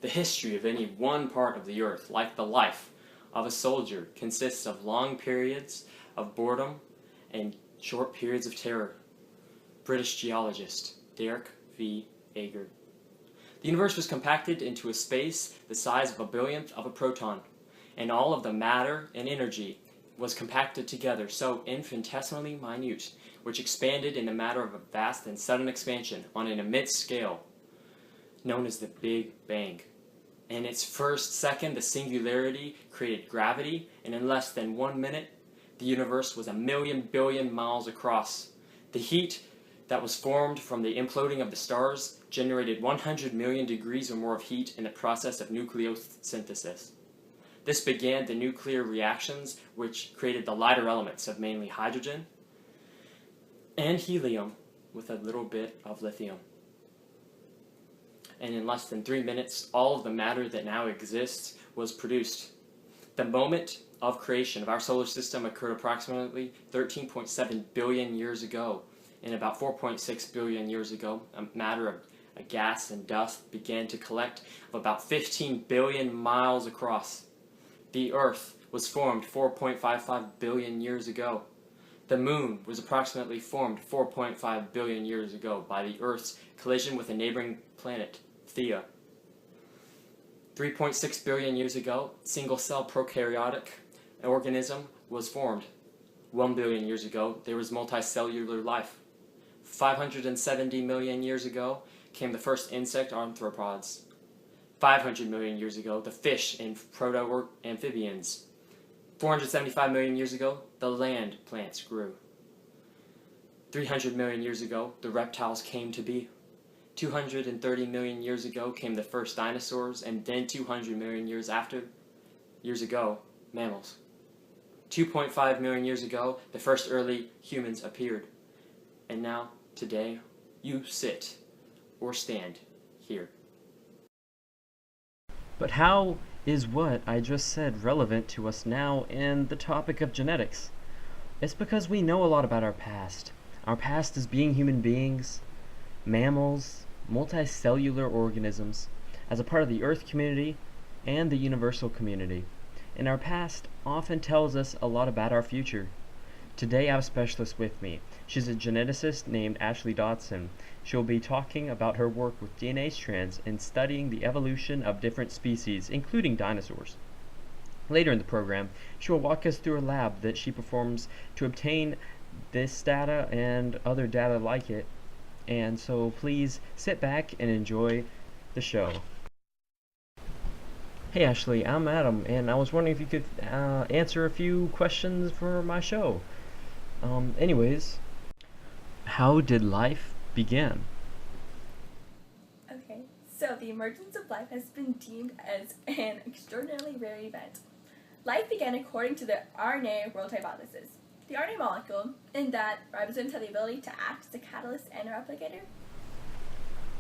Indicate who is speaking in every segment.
Speaker 1: The history of any one part of the earth, like the life of a soldier, consists of long periods of boredom and short periods of terror. British geologist Derek V. Ager. The universe was compacted into a space the size of a billionth of a proton, and all of the matter and energy was compacted together so infinitesimally minute, which expanded in a matter of a vast and sudden expansion on an immense scale, known as the Big Bang. In its first second, the singularity created gravity, and in less than 1 minute, the universe was 1,000,000 billion miles across. The heat that was formed from the imploding of the stars generated 100 million degrees or more of heat in the process of nucleosynthesis. This began the nuclear reactions which created the lighter elements of mainly hydrogen and helium with a little bit of lithium. And in less than 3 minutes, all of the matter that now exists was produced. The moment of creation of our solar system occurred approximately 13.7 billion years ago. And about 4.6 billion years ago, a matter of a gas and dust began to collect of about 15 billion miles across. The Earth was formed 4.55 billion years ago. The Moon was approximately formed 4.5 billion years ago by the Earth's collision with a neighboring planet, Theia. 3.6 billion years ago, single-cell prokaryotic organism was formed. 1 billion years ago, there was multicellular life. 570 million years ago came the first insect arthropods. 500 million years ago, the fish and proto-amphibians. 475 million years ago, the land plants grew. 300 million years ago, the reptiles came to be. 230 million years ago came the first dinosaurs, and then 200 million years ago, mammals. 2.5 million years ago, the first early humans appeared. And now, today, you sit or stand here.
Speaker 2: But how is what I just said relevant to us now in the topic of genetics? It's because we know a lot about our past. Our past as being human beings, mammals, multicellular organisms, as a part of the Earth community and the universal community. And our past often tells us a lot about our future. Today I have a specialist with me. She's a geneticist named Ashley Dodson. She'll be talking about her work with DNA strands and studying the evolution of different species, including dinosaurs. Later in the program, she will walk us through a lab that she performs to obtain this data and other data like it. And so please sit back and enjoy the show. Hey Ashley, I'm Adam, and I was wondering if you could answer a few questions for my show. Anyways, how did life begin?
Speaker 3: Okay, so the emergence of life has been deemed as an extraordinarily rare event. Life began according to the RNA world hypothesis. The RNA molecule, in that ribosomes have the ability to act as a catalyst and a replicator.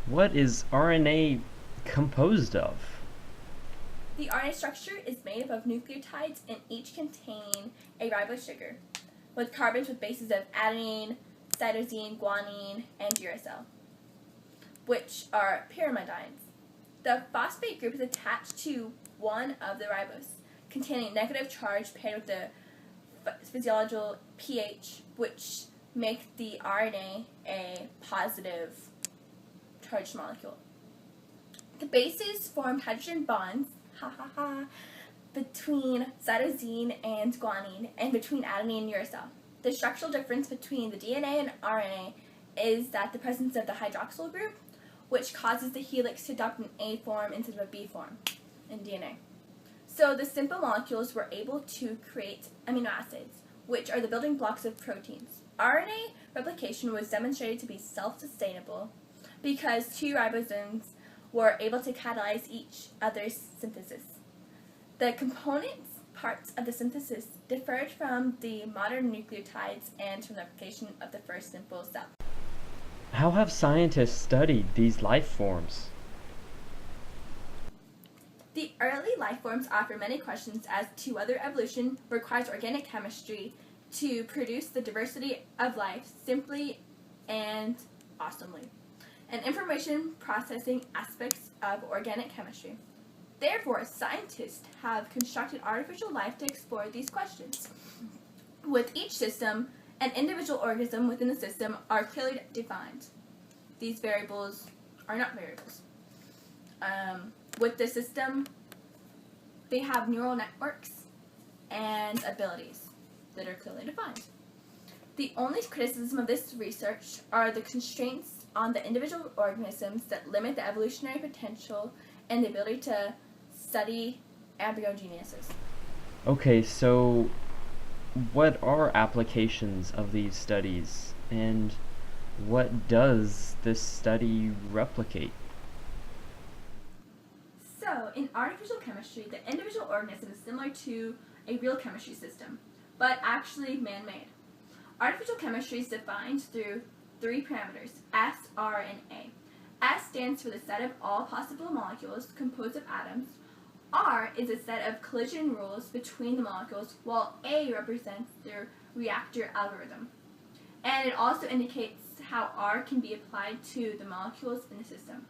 Speaker 2: What is RNA composed of?
Speaker 3: The RNA structure is made up of nucleotides and each contain a ribose sugar, with carbons with bases of adenine, cytosine, guanine, and uracil, which are pyrimidines. The phosphate group is attached to one of the ribose, containing a negative charge paired with the physiological pH, which make the RNA a positive charged molecule. The bases form hydrogen bonds between cytosine and guanine, and between adenine and uracil. The structural difference between the DNA and RNA is that the presence of the hydroxyl group, which causes the helix to adopt an A form instead of a B form in DNA. So the simple molecules were able to create amino acids, which are the building blocks of proteins. RNA replication was demonstrated to be self-sustainable because two ribosomes were able to catalyze each other's synthesis. The components parts of the synthesis differed from the modern nucleotides and from the replication of the first simple cell.
Speaker 2: How have scientists studied these life forms?
Speaker 3: The early life forms offer many questions as to whether evolution requires organic chemistry to produce the diversity of life simply and awesomely. And information processing aspects of organic chemistry. Therefore, scientists have constructed artificial life to explore these questions. With each system, an individual organism within the system are clearly defined. These variables are not variables. With the system, they have neural networks and abilities that are clearly defined. The only criticism of this research are the constraints on the individual organisms that limit the evolutionary potential and the ability to study embryogenesis.
Speaker 2: Okay, so what are applications of these studies, and what does this study replicate?
Speaker 3: So, in artificial chemistry, the individual organism is similar to a real chemistry system, but actually man-made. Artificial chemistry is defined through three parameters, S, R, and A. S stands for the set of all possible molecules composed of atoms. R is a set of collision rules between the molecules, while A represents their reactor algorithm. And it also indicates how R can be applied to the molecules in the system.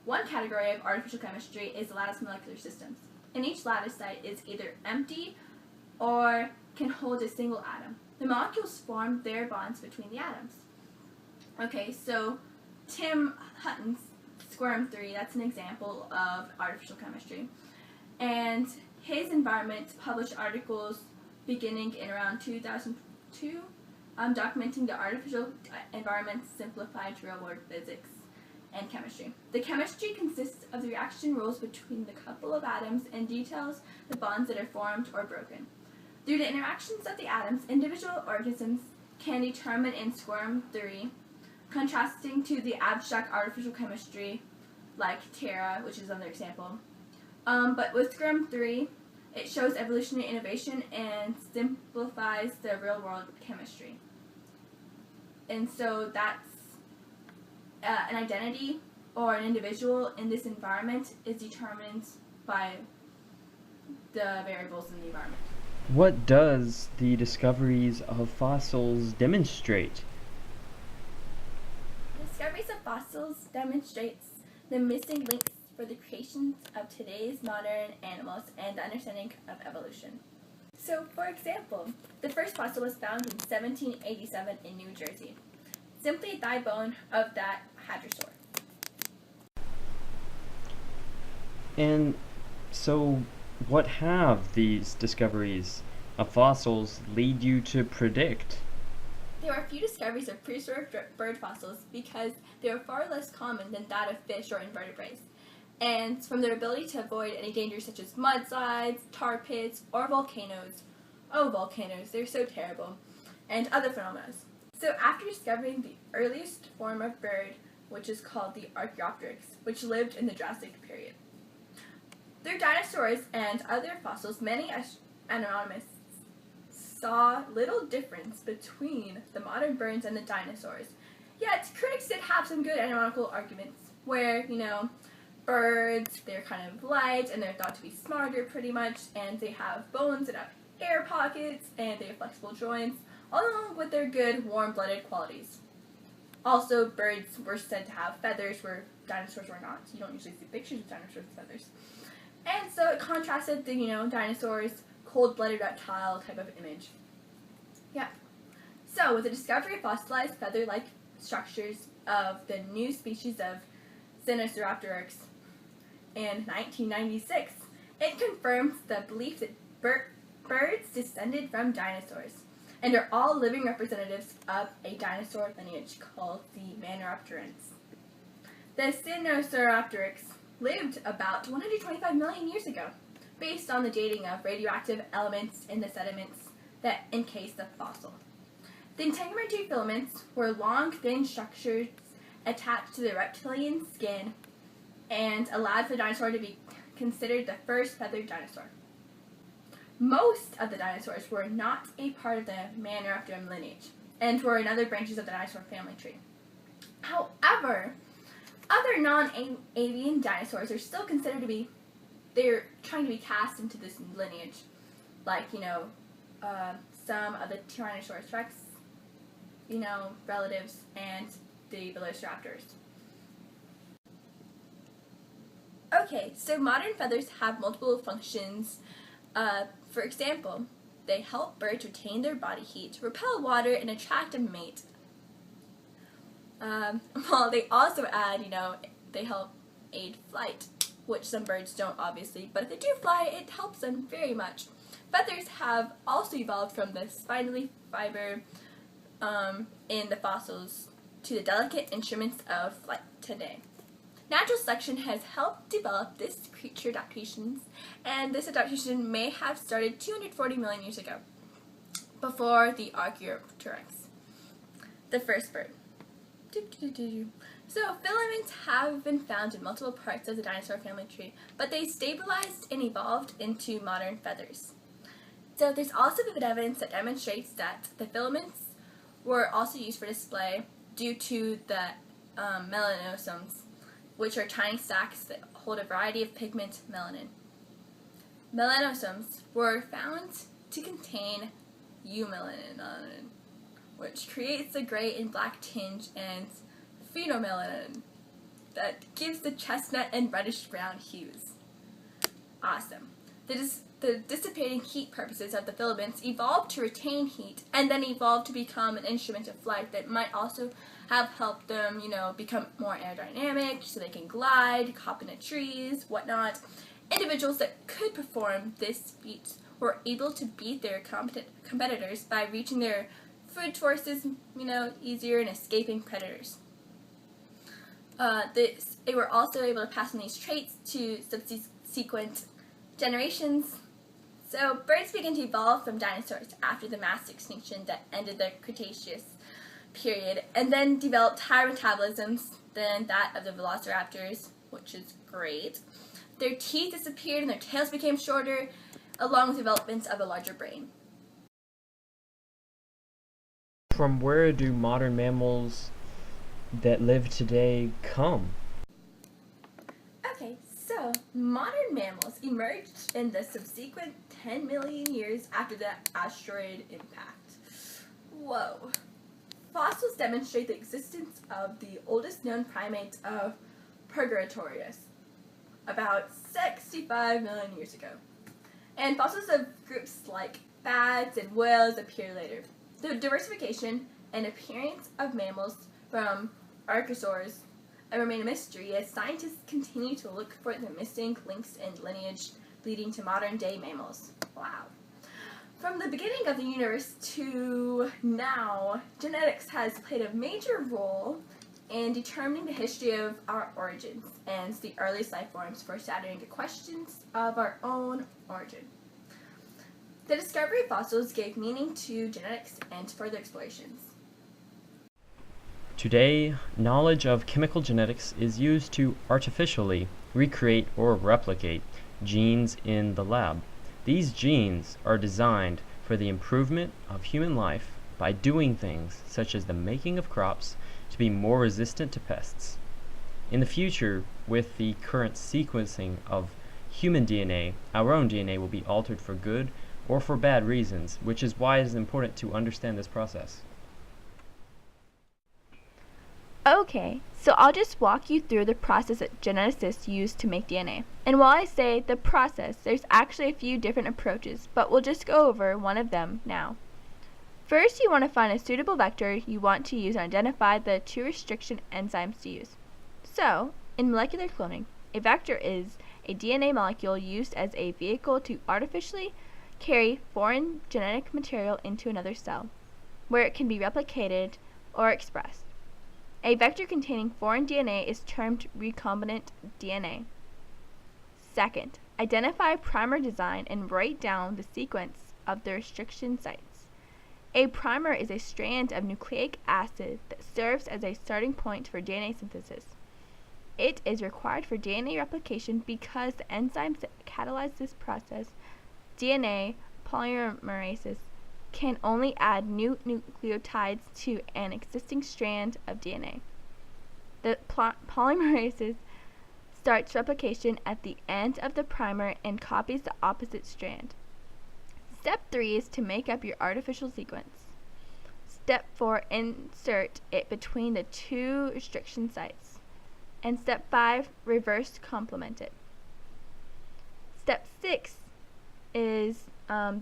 Speaker 3: One category of artificial chemistry is lattice molecular systems. And each lattice site is either empty or can hold a single atom. The molecules form their bonds between the atoms. Okay, so Tim Hutton's Squirm 3, that's an example of artificial chemistry. And his environment published articles beginning in around 2002, documenting the artificial environment's simplified real-world physics and chemistry. The chemistry consists of the reaction rules between the couple of atoms and details the bonds that are formed or broken. Through the interactions of the atoms, individual organisms can determine in Squirm 3, contrasting to the abstract artificial chemistry like Terra, which is another example. But with Squirm 3, it shows evolutionary innovation and simplifies the real-world chemistry. And so that's an identity or an individual in this environment is determined by the variables in the environment.
Speaker 2: What does the discoveries of fossils demonstrate?
Speaker 3: Discoveries of fossils demonstrates the missing links for the creation of today's modern animals and the understanding of evolution. So, for example, the first fossil was found in 1787 in New Jersey, simply a thigh bone of that hadrosaur.
Speaker 2: And so, what have these discoveries of fossils lead you to predict?
Speaker 3: There are few discoveries of prehistoric bird fossils because they are far less common than that of fish or invertebrates, and from their ability to avoid any dangers such as mudslides, tar pits, or volcanoes. Oh, volcanoes, they're so terrible, and other phenomena. So after discovering the earliest form of bird, which is called the Archaeopteryx, which lived in the Jurassic period, through dinosaurs and other fossils, many astronomers saw little difference between the modern birds and the dinosaurs. Yet, critics did have some good anatomical arguments where, birds, they're kind of light and they're thought to be smarter pretty much, and they have bones that have air pockets and they have flexible joints, along with their good warm-blooded qualities. Also, birds were said to have feathers where dinosaurs were not. You don't usually see pictures of dinosaurs with feathers. And so it contrasted the, dinosaurs, cold-blooded reptile type of image. Yeah. So, with the discovery of fossilized feather-like structures of the new species of Sinosauropteryx in 1996, it confirms the belief that birds descended from dinosaurs and are all living representatives of a dinosaur lineage called the Maniraptorans. The Sinosauropteryx lived about 125 million years ago, based on the dating of radioactive elements in the sediments that encase the fossil. The integumentary filaments were long, thin structures attached to the reptilian skin and allowed for the dinosaur to be considered the first feathered dinosaur. Most of the dinosaurs were not a part of the Maniraptoran lineage and were in other branches of the dinosaur family tree. However, other non-avian dinosaurs are still considered to be, they're trying to be cast into this lineage, like, some of the Tyrannosaurus rex, relatives, and the Velociraptors. Okay, so modern feathers have multiple functions. For example, they help birds retain their body heat, repel water, and attract a mate. Well, they also add, they help aid flight, which some birds don't, obviously, but if they do fly, it helps them very much. Feathers have also evolved from the spindly fiber in the fossils to the delicate instruments of flight today. Natural selection has helped develop this creature adaptations, and this adaptation may have started 240 million years ago, before the Archaeopteryx, the first bird. So filaments have been found in multiple parts of the dinosaur family tree, but they stabilized and evolved into modern feathers. So there's also been evidence that demonstrates that the filaments were also used for display due to the melanosomes, which are tiny sacs that hold a variety of pigment melanin. Melanosomes were found to contain eumelanin, which creates a gray and black tinge, and phenomelanin that gives the chestnut and reddish-brown hues. Awesome. The dissipating heat purposes of the filaments evolved to retain heat, and then evolved to become an instrument of flight that might also have helped them, become more aerodynamic, so they can glide, hop into trees, whatnot. Individuals that could perform this feat were able to beat their competitors by reaching their food sources, easier and escaping predators. They were also able to pass on these traits to subsequent generations. So birds began to evolve from dinosaurs after the mass extinction that ended the Cretaceous period, and then developed higher metabolisms than that of the velociraptors, which is great. Their teeth disappeared and their tails became shorter, along with development of a larger brain.
Speaker 2: From where do modern mammals that live today come?
Speaker 3: Okay, so modern mammals emerged in the subsequent 10 million years after the asteroid impact. Whoa. Fossils demonstrate the existence of the oldest known primate of Purgatorius, about 65 million years ago. And fossils of groups like bats and whales appear later. The diversification and appearance of mammals from archosaurs remain a mystery as scientists continue to look for the missing links in lineage leading to modern-day mammals. Wow. From the beginning of the universe to now, genetics has played a major role in determining the history of our origins and the earliest life forms, foreshadowing the questions of our own origin. The discovery of fossils gave meaning to genetics and further explorations.
Speaker 2: Today, knowledge of chemical genetics is used to artificially recreate or replicate genes in the lab. These genes are designed for the improvement of human life by doing things such as the making of crops to be more resistant to pests. In the future, with the current sequencing of human DNA, our own DNA will be altered for good or for bad reasons, which is why it is important to understand this process.
Speaker 3: Okay, so I'll just walk you through the process that geneticists use to make DNA. And while I say the process, there's actually a few different approaches, but we'll just go over one of them now. First, you want to find a suitable vector you want to use and identify the two restriction enzymes to use. So, in molecular cloning, a vector is a DNA molecule used as a vehicle to artificially carry foreign genetic material into another cell, where it can be replicated or expressed. A vector containing foreign DNA is termed recombinant DNA. Second, identify primer design and write down the sequence of the restriction sites. A primer is a strand of nucleic acid that serves as a starting point for DNA synthesis. It is required for DNA replication because the enzymes that catalyze this process, DNA polymerases, can only add new nucleotides to an existing strand of DNA. The polymerase starts replication at the end of the primer and copies the opposite strand. Step 3 is to make up your artificial sequence. Step 4, insert it between the two restriction sites. And step 5, reverse complement it. Step 6 is,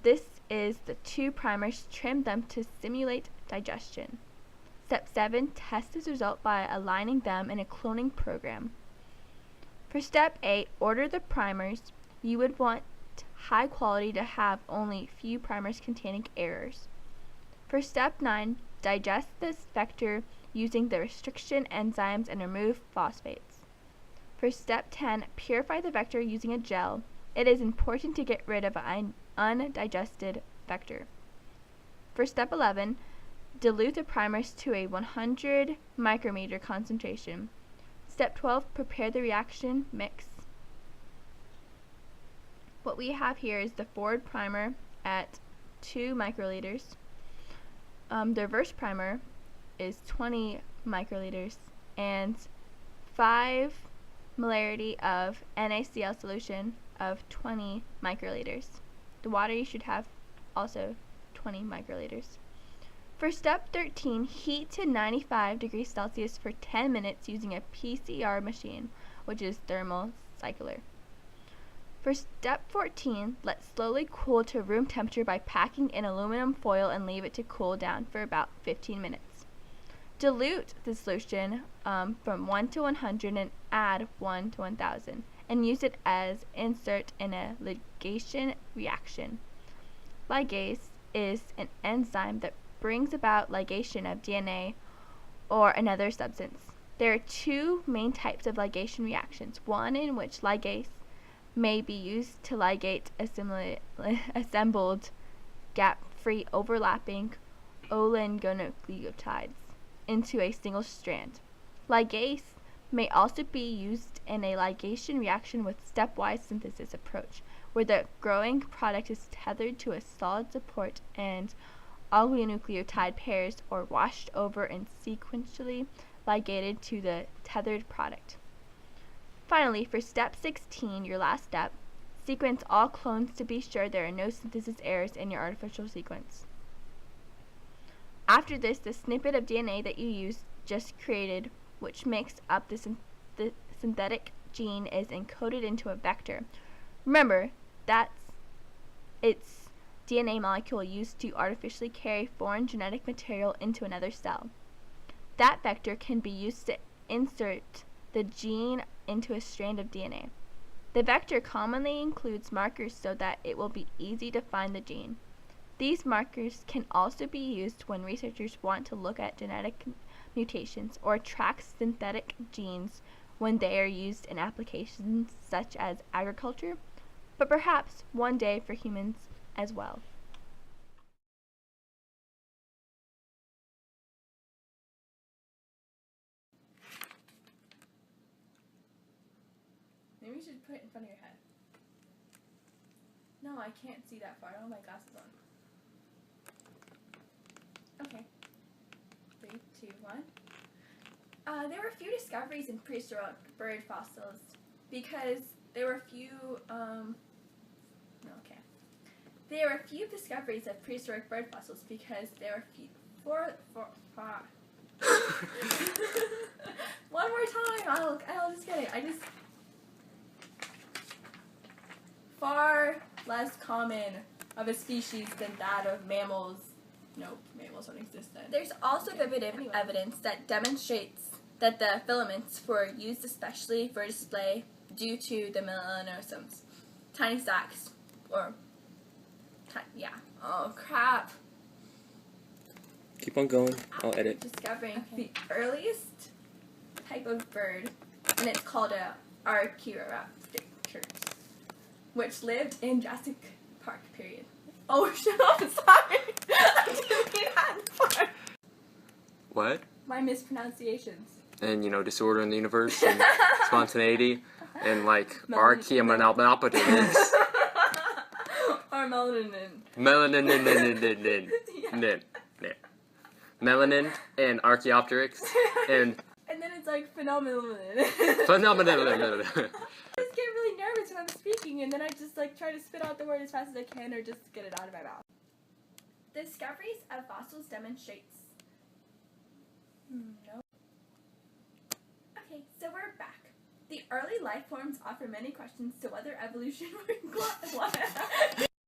Speaker 3: this is the 2 primers, trim them to simulate digestion. Step 7, test this result by aligning them in a cloning program. For step 8, order the primers. You would want high quality to have only few primers containing errors. For step 9, digest this vector using the restriction enzymes and remove phosphates. For step 10, purify the vector using a gel. It is important to get rid of an undigested vector. For step 11, dilute the primers to a 100 micrometer concentration. Step 12, prepare the reaction mix. What we have here is the forward primer at 2 microliters. The reverse primer is 20 microliters and 5 molarity of NaCl solution of 20 microliters. The water you should have also 20 microliters. For step 13, heat to 95 degrees Celsius for 10 minutes using a PCR machine, which is thermal cycler. For step 14, let slowly cool to room temperature by packing in aluminum foil and leave it to cool down for about 15 minutes. Dilute the solution from 1 to 100 and add 1 to 1000 and use it as insert in a ligation reaction. Ligase is an enzyme that brings about ligation of DNA or another substance. There are 2 main types of ligation reactions, one in which ligase may be used to ligate assembled gap-free overlapping oligonucleotides into a single strand. Ligase may also be used in a ligation reaction with stepwise synthesis approach, where the growing product is tethered to a solid support and oligonucleotide pairs or washed over and sequentially ligated to the tethered product. Finally, for step 16, your last step, sequence all clones to be sure there are no synthesis errors in your artificial sequence. After this, the snippet of DNA that you just created, which makes up the synthetic gene, is encoded into a vector. Remember, that's its DNA molecule used to artificially carry foreign genetic material into another cell. That vector can be used to insert the gene into a strand of DNA. The vector commonly includes markers so that it will be easy to find the gene. These markers can also be used when researchers want to look at genetic mutations or track synthetic genes when they are used in applications such as agriculture, but perhaps one day for humans as well. Maybe you should put it in front of your head. No, I can't see that far. I don't have my glasses on. Okay. 3, 2, 1. There were a few discoveries in prehistoric bird fossils because there were a few, There were a few discoveries of prehistoric bird fossils because there were One more time. I'll just get it. Far less common of a species than that of mammals. Nope, mammals don't exist then. There's also vivid evidence that demonstrates that the filaments were used especially for display due to the melanosomes, tiny sacs, Oh crap.
Speaker 1: Keep on going. I'll edit.
Speaker 3: Discovering the earliest type of bird, and it's called a Archaeopteryx, which lived in Jurassic Park period. Oh, shut up! Sorry, I didn't mean that part.
Speaker 1: What?
Speaker 3: My mispronunciations.
Speaker 1: And disorder in the universe and spontaneity and archaeopteryx.
Speaker 3: Or melanin.
Speaker 1: Melanin and Archaeopteryx and
Speaker 3: then it's like phenomenon.
Speaker 1: phenomenon.
Speaker 3: I just get really nervous when I'm speaking, and then I just try to spit out the word as fast as I can, or just get it out of my mouth. The discoveries of fossils demonstrates. No. Okay, so we're back. The Early life forms offer many questions to whether evolution what?